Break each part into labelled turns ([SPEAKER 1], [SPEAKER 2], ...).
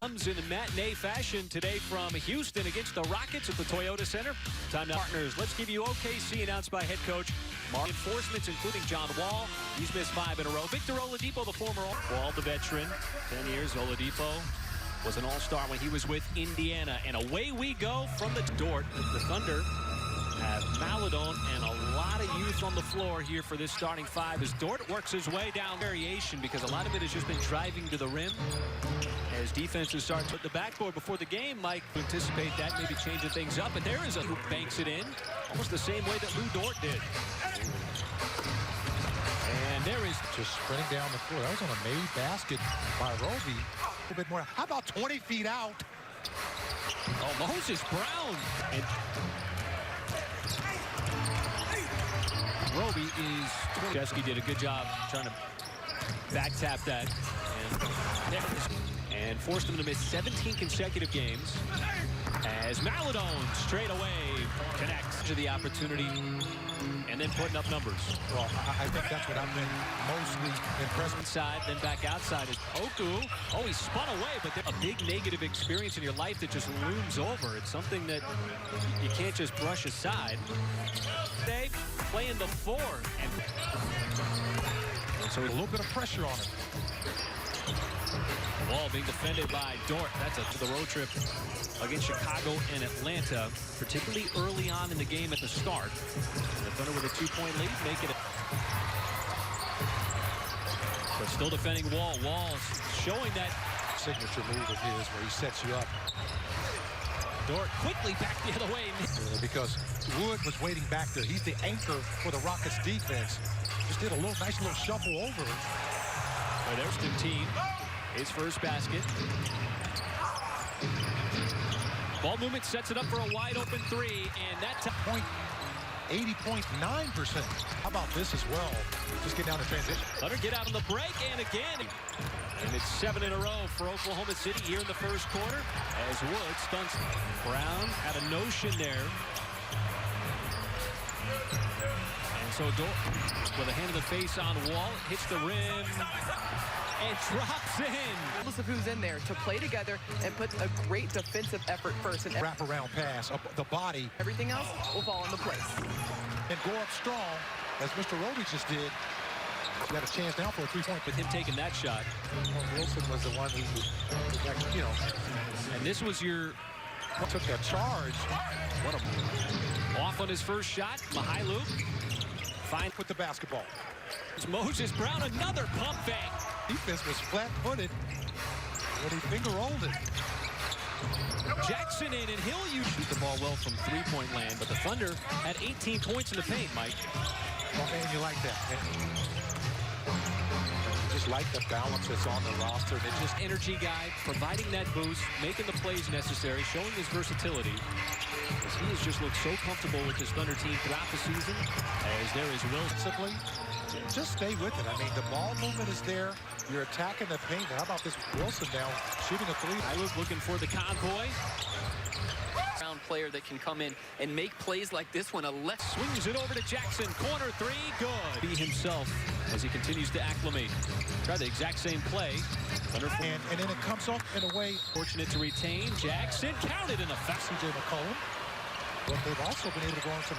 [SPEAKER 1] Comes in matinee fashion today from Houston against the Rockets at the Toyota Center. Time now, partners. Let's give you OKC, announced by head coach Mark. Reinforcements, including John Wall. He's missed 5 in a row. Victor Oladipo, the former Wall, the veteran. 10 years, Oladipo was an all-star when he was with Indiana. And away we go from the Dort. The Thunder have Maladon and a lot of youth on the floor here for this starting 5 as Dort works his way down variation, because a lot of it has just been driving to the rim as defenses start to the backboard before the game. Mike, anticipate that, maybe changing things up. And there is a who banks it in almost the same way that Lou Dort did. And there is
[SPEAKER 2] just sprinting down the floor. That was on a made basket by Roby. A little bit more. How about 20 feet out?
[SPEAKER 1] Oh, Moses Brown. And Roby is... Chesky did a good job trying to back tap that. And forced him to miss 17 consecutive games as Maladon straight away connects to the opportunity and then putting up numbers.
[SPEAKER 2] Well, I think that's what I've been mostly impressed with.
[SPEAKER 1] Inside, then back outside is Oku. Oh, he spun away, but a big negative experience in your life that just looms over. It's something that you can't just brush aside. They playing the 4. And
[SPEAKER 2] so a little bit of pressure on him.
[SPEAKER 1] Wall being defended by Dort. That's the road trip against Chicago and Atlanta, particularly early on in the game at the start. The Thunder with a 2-point lead, make it. But still defending Wall. Wall's showing that
[SPEAKER 2] signature move of his where he sets you up.
[SPEAKER 1] Dort quickly back the other way.
[SPEAKER 2] Because Wood was waiting back there. He's the anchor for the Rockets defense. Just did a nice little shuffle over.
[SPEAKER 1] Well, there's the team. His first basket. Ball movement sets it up for a wide open 3, and that
[SPEAKER 2] 80.9%. How about this as well? Just get down to transition.
[SPEAKER 1] Let her get out on the break, and again. And it's 7 in a row for Oklahoma City here in the first quarter as Wood stunts. Brown had a notion there. And so Dort with a hand in the face on Wall, hits the rim. And drops in.
[SPEAKER 3] Regardless of who's in there, to play together and put a great defensive effort first. And
[SPEAKER 2] wrap-around pass up the body.
[SPEAKER 3] Everything else will fall into place.
[SPEAKER 2] And go up strong, as Mr. Roby just did. He got a chance now for a 3-point.
[SPEAKER 1] With him taking that shot.
[SPEAKER 2] Wilson was the one who you know.
[SPEAKER 1] And this was your...
[SPEAKER 2] Took a charge.
[SPEAKER 1] What a... Off on his first shot, Mihailuk. Fine
[SPEAKER 2] with the basketball.
[SPEAKER 1] It's Moses Brown, another pump fake.
[SPEAKER 2] Defense was flat-footed when he finger-rolled it.
[SPEAKER 1] Jackson in, and he'll shoot the ball well from three-point land, but the Thunder had 18 points in the paint, Mike.
[SPEAKER 2] Well, man, you like that. Man. You just like the balance that's on the roster. They just
[SPEAKER 1] energy guy, providing that boost, making the plays necessary, showing his versatility. As he has just looked so comfortable with this Thunder team throughout the season, as there is Wilson.
[SPEAKER 2] Just stay with it. I mean, the ball movement is there. You're attacking the paint. How about this Wilson now shooting a 3?
[SPEAKER 1] I was looking for the convoy.
[SPEAKER 3] Player that can come in and make plays like this one.
[SPEAKER 1] Swings it over to Jackson. Corner 3, good. Be himself as he continues to acclimate. Try the exact same play.
[SPEAKER 2] And then it comes off in a way.
[SPEAKER 1] Fortunate to retain. Jackson counted in effect.
[SPEAKER 2] C.J. McCollum. But they've also been able to go on some...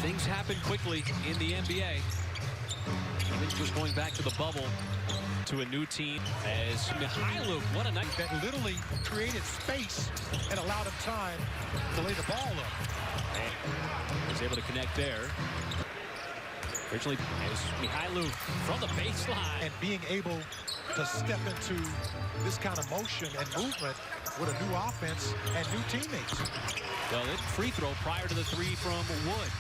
[SPEAKER 1] Things happen quickly in the NBA. Even just going back to the bubble to a new team as Mihailuk, what a night.
[SPEAKER 2] That literally created space and allowed him time to lay the ball up.
[SPEAKER 1] And was able to connect there. Originally, as Mihailuk from the baseline.
[SPEAKER 2] And being able to step into this kind of motion and movement with a new offense and new teammates.
[SPEAKER 1] Well, it free throw prior to the 3 from Wood.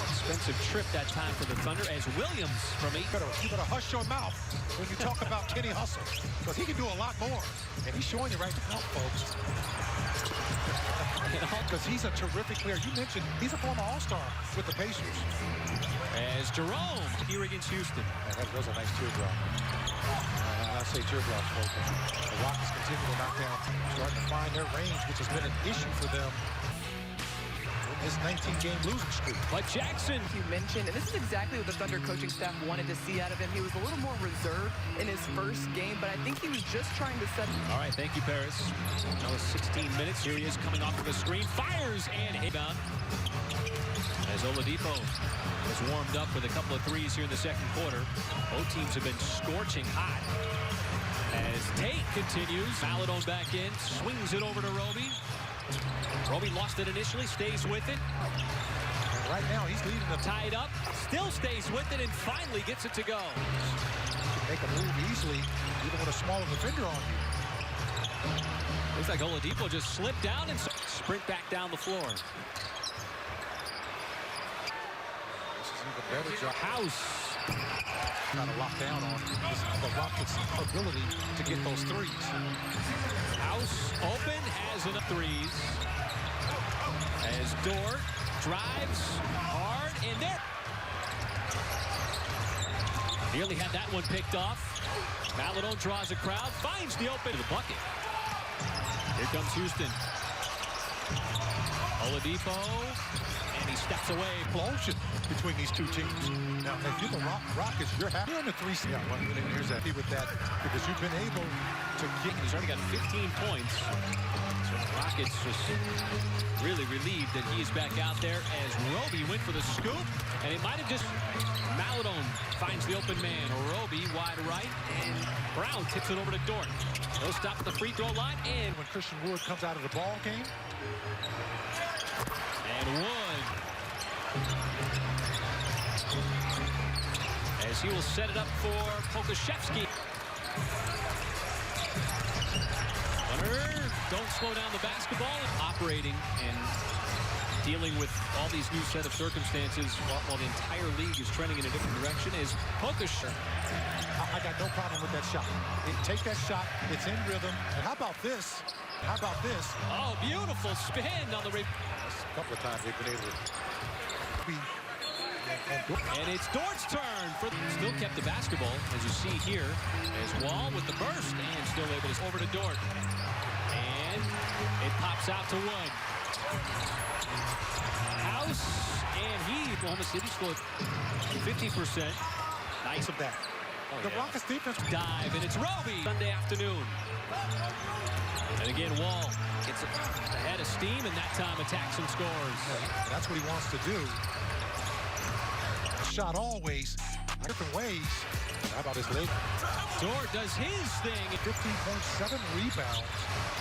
[SPEAKER 1] Expensive trip that time for the Thunder as Williams from 8.
[SPEAKER 2] You better hush your mouth when you talk about Kenny Hustle, because he can do a lot more. And he's showing you right now, folks. Because he's a terrific player. You mentioned he's a former All-Star with the Pacers.
[SPEAKER 1] As Jerome here against Houston.
[SPEAKER 2] Man, that was a nice teardrop. I say teardrops, folks. The Rockets continue to knock down, starting to find their range, which has been an issue for them. his 19-game losing streak.
[SPEAKER 1] But Jackson.
[SPEAKER 3] You mentioned, and this is exactly what the Thunder coaching staff wanted to see out of him. He was a little more reserved in his first game, but I think he was just trying to set.
[SPEAKER 1] All right, thank you, Paris. Another 16 minutes. Here he is coming off of the screen. Fires and hit down. As Oladipo has warmed up with a couple of threes here in the second quarter. Both teams have been scorching hot. As Tate continues, Maladon back in, swings it over to Roby. Roby lost it initially, stays with it.
[SPEAKER 2] And right now, he's leading the
[SPEAKER 1] Tied up, still stays with it, and finally gets it to go.
[SPEAKER 2] make a move easily, even with a smaller defender on you.
[SPEAKER 1] Looks like Oladipo just slipped down and sprint back down the floor.
[SPEAKER 2] This is even better job.
[SPEAKER 1] House.
[SPEAKER 2] Kind of locked down on the Rockets' ability to get those threes.
[SPEAKER 1] House open, has enough threes. As Dort drives hard, and there. Nearly had that one picked off. Maladon draws a crowd, finds the open to the bucket. Here comes Houston. Oladipo, and he steps away.
[SPEAKER 2] Explosion between these two teams. Now, if you're the Rockets, you're happy on the three. Yeah, well, here's that. With that, because you've been able to get.
[SPEAKER 1] He's already got 15 points. So the Rockets just really relieved that he's back out there as Roby went for the scoop, and it might have just. Maladon finds the open man. Roby wide right, and Brown tips it over to Dort. He'll stop at the free throw line, and
[SPEAKER 2] When Christian Wood comes out of the ball game.
[SPEAKER 1] And Wood. As he will set it up for Pokashevsky. Leonard, don't slow down the basketball. Operating and dealing with all these new set of circumstances while the entire league is trending in a different direction is Pokashevsky.
[SPEAKER 2] I got no problem with that shot. Take that shot. It's in rhythm. And how about this? How about this?
[SPEAKER 1] Oh, beautiful spin on the
[SPEAKER 2] A couple of times they've been able to be.
[SPEAKER 1] And it's Dort's turn. Still kept the basketball, as you see here, as Wall with the burst and still able to over to Dort. And it pops out to Wood. House, and Oklahoma City scored 50%. Nice
[SPEAKER 2] of that. The Rockets defense
[SPEAKER 1] dive, and it's Roby. Sunday afternoon. And again, Wall gets ahead of steam, and that time attacks and scores.
[SPEAKER 2] That's what he wants to do. Shot always, different ways. How about his leg?
[SPEAKER 1] Dort does his thing.
[SPEAKER 2] 15.7 rebounds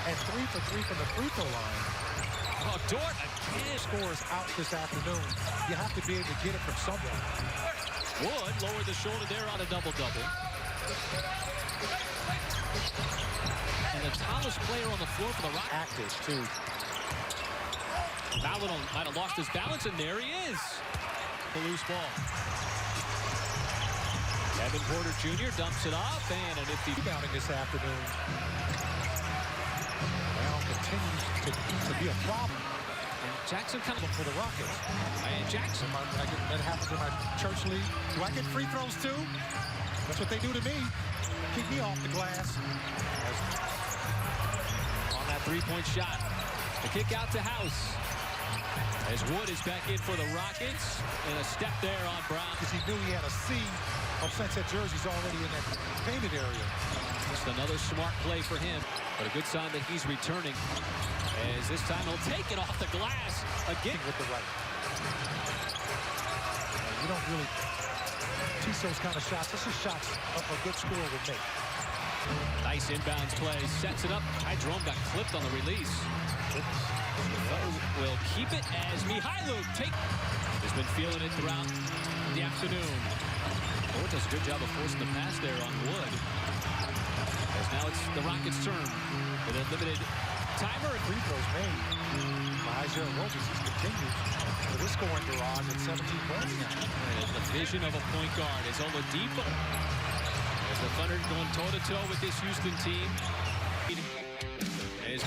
[SPEAKER 2] and 3 for 3 from the free throw line.
[SPEAKER 1] Oh, Dort again.
[SPEAKER 2] Scores out this afternoon. You have to be able to get it from someone.
[SPEAKER 1] Wood lowered the shoulder there on a double-double. And the tallest player on the floor for the Rockets.
[SPEAKER 2] Active, too.
[SPEAKER 1] Maladon might have lost his balance, and there he is. The loose ball. Evan Porter Jr. dumps it off, and an iffy
[SPEAKER 2] Rebounding this afternoon. Now continues to be a problem.
[SPEAKER 1] And Jackson kind of
[SPEAKER 2] For the Rockets.
[SPEAKER 1] and Jackson.
[SPEAKER 2] That happens in my church league. Do I get free throws too? That's what they do to me. Keep me off the glass.
[SPEAKER 1] On that three-point shot. The kick out to House. As Wood is back in for the Rockets. And a step there on Brown.
[SPEAKER 2] Because he knew he had a sea of sunset jerseys already in that painted area.
[SPEAKER 1] Just another smart play for him. But a good sign that he's returning. As this time he'll take it off the glass again.
[SPEAKER 2] With the right. You don't really teach those kind of shots. This is shots a good scorer would make.
[SPEAKER 1] Nice inbounds play. Sets it up. Hydrome got clipped on the release. Will keep it as Mihailuk has been feeling it throughout the afternoon. Dort does a good job of forcing the pass there on Wood. As now it's the Rockets' turn with a limited timer.
[SPEAKER 2] Free throws made by Isaiah Roby. He's continued with his scoring garage at 17 points now.
[SPEAKER 1] And the vision of a point guard is Oladipo. As the Thunder going toe-to-toe with this Houston team. As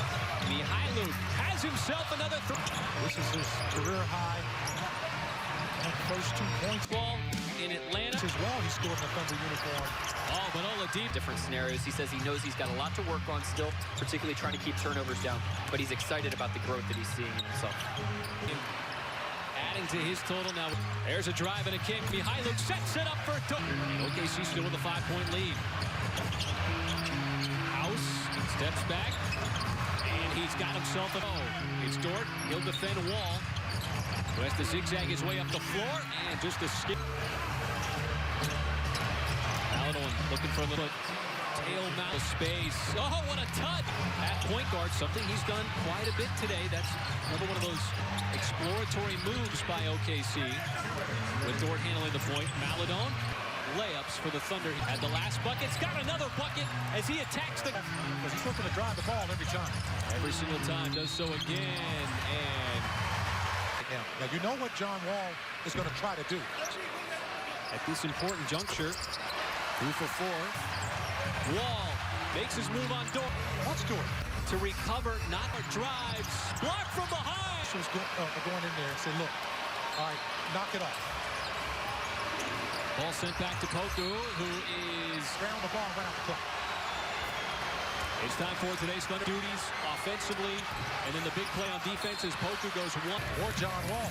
[SPEAKER 1] Mihailuk has himself another
[SPEAKER 2] This is his career high and first 2 points.
[SPEAKER 1] ball in Atlanta.
[SPEAKER 2] As well, he scored in the Thunder uniform.
[SPEAKER 1] Oh, but Oladipo.
[SPEAKER 4] Different scenarios. He says he knows he's got a lot to work on still, particularly trying to keep turnovers down, but he's excited about the growth that he's seeing in himself.
[SPEAKER 1] adding to his total now. There's a drive and a kick. Mihailuk sets it up for two. OKC still with a 5-point lead. House steps back, and he's got himself a It's Dort. He'll defend Wall. Who has to zigzag his way up the floor, and just a skip. Maladon looking for a little tail mouth space. Oh, what a touch! At point guard, something he's done quite a bit today. That's another one of those exploratory moves by OKC. With Dort handling the point. Maladon, layups for the Thunder. He had the last bucket. He's got another bucket as he attacks the...
[SPEAKER 2] Because he's looking to drive the ball every time.
[SPEAKER 1] Every single time, does so again, and...
[SPEAKER 2] Now, you know what John Wall is going to try to do.
[SPEAKER 1] At this important juncture, 2 for 4. Wall makes his move on Dort.
[SPEAKER 2] Let's do it.
[SPEAKER 1] To recover, not drives. Blocked from behind.
[SPEAKER 2] Was going in there and say, look, all right, knock it off.
[SPEAKER 1] Ball sent back to Poku, who is...
[SPEAKER 2] Round the ball, right out the clock.
[SPEAKER 1] It's time for today's Thunder duties offensively, and then the big play on defense as Poku goes one.
[SPEAKER 2] Or John Wall.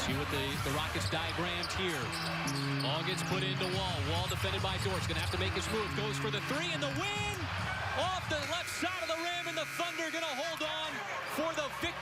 [SPEAKER 1] See what the Rockets diagrammed here. Ball gets put into Wall. Wall defended by Dort. Going to have to make his move. Goes for the 3 and the win. Off the left side of the rim, and the Thunder going to hold on for the victory.